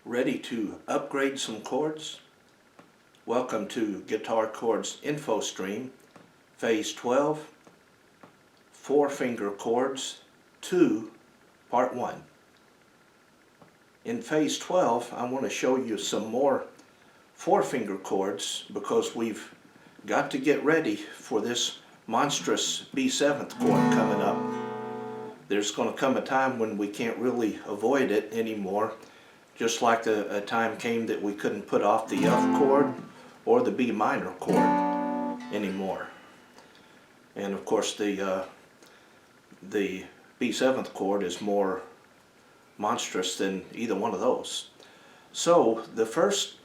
Ready to upgrade some chords? Welcome to Guitar Chords Info Stream, Phase 12, 4-Finger Chords 2, Part 1. In Phase 12, I want to show you some more 4-finger chords because we've got to get ready for this monstrous B7th chord coming up. There's going to come a time when we can't really avoid it anymore, just like a time came that we couldn't put off the F chord or the B minor chord anymore. And of course the B7th chord is more monstrous than either one of those. So the first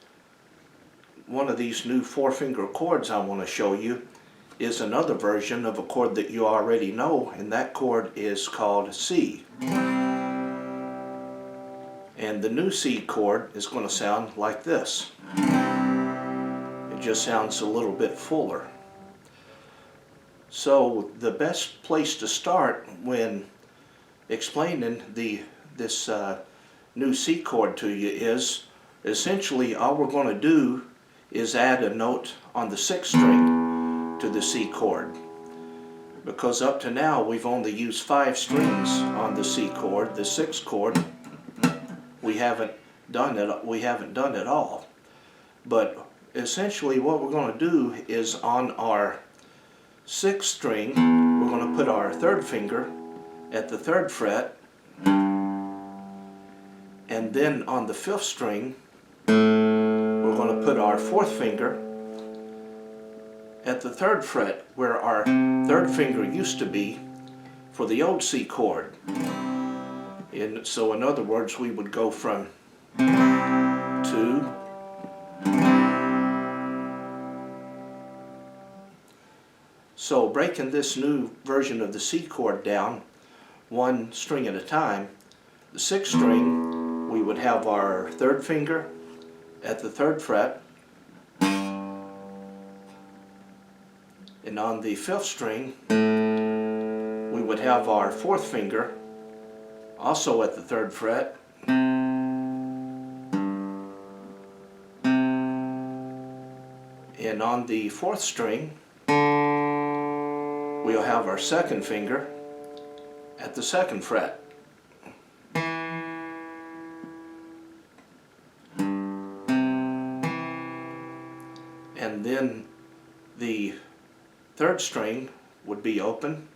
one of these new 4-finger chords I want to show you is another version of a chord that you already know, and that chord is called C. And the new C chord is going to sound like this. It just sounds a little bit fuller. So the best place to start when explaining this new C chord to you is essentially all we're going to do is add a note on the 6th string to the C chord, because up to now we've only used 5 strings on the C chord. The 6th chord we haven't done at all. But essentially what we're going to do is on our 6th string we're going to put our 3rd finger at the 3rd fret, and then on the 5th string we're going to put our 4th finger at the 3rd fret where our 3rd finger used to be for the old C chord. And so in other words, we would go from 2 . So breaking this new version of the C chord down one string at a time, the 6th string we would have our 3rd finger at the 3rd fret, and on the 5th string we would have our 4th finger also at the 3rd fret, and on the 4th string we'll have our 2nd finger at the 2nd fret. And then the 3rd string would be open,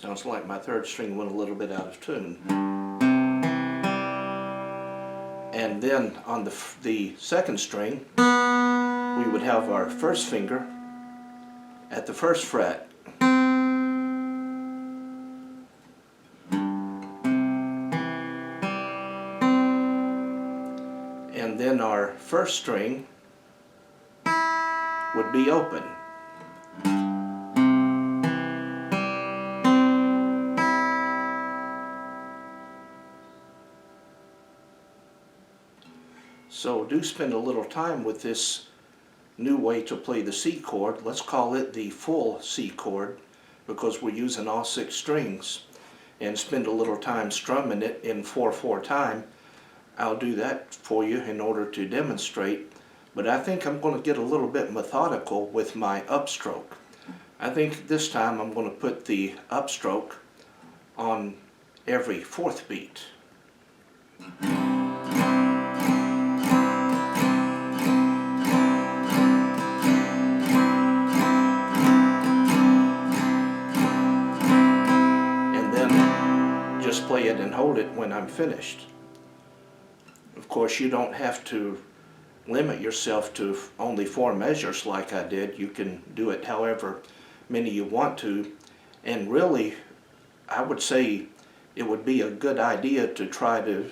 sounds like my 3rd string went a little bit out of tune. And then on the 2nd string we would have our 1st finger at the 1st fret, and then our 1st string would be open. So do spend a little time with this new way to play the C chord. Let's call it the full C chord because we're using all 6 strings, and spend a little time strumming it in 4/4 time. I'll do that for you in order to demonstrate, but I think I'm going to get a little bit methodical with my upstroke. I think this time I'm going to put the upstroke on every 4th beat. Just play it and hold it when I'm finished. Of course, you don't have to limit yourself to only 4 measures like I did. You can do it however many you want to, and really I would say it would be a good idea to try to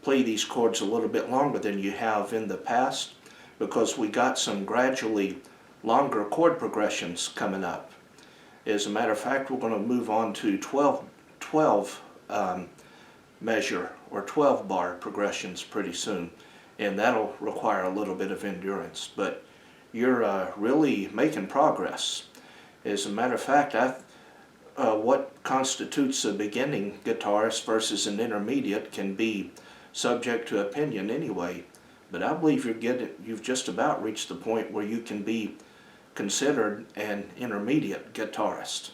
play these chords a little bit longer than you have in the past, because we got some gradually longer chord progressions coming up. As a matter of fact, we're going to move on to 12 measure or 12 bar progressions pretty soon, and that'll require a little bit of endurance, but you're really making progress. As a matter of fact, what constitutes a beginning guitarist versus an intermediate can be subject to opinion anyway. But I believe you've just about reached the point where you can be considered an intermediate guitarist.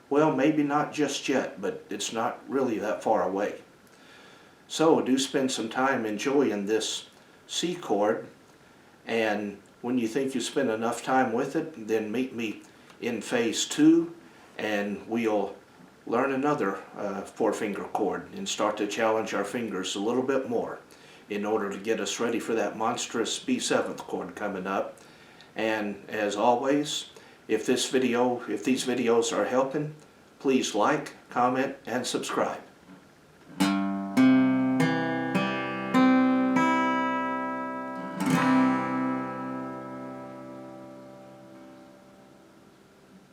Well, maybe not just yet, but it's not really that far away. So do spend some time enjoying this C chord, and when you think you spend enough time with it, then meet me in phase 2, and we'll learn another 4-finger chord and start to challenge our fingers a little bit more in order to get us ready for that monstrous B7th chord coming up. And as always, if these videos are helping, please like, comment, and subscribe.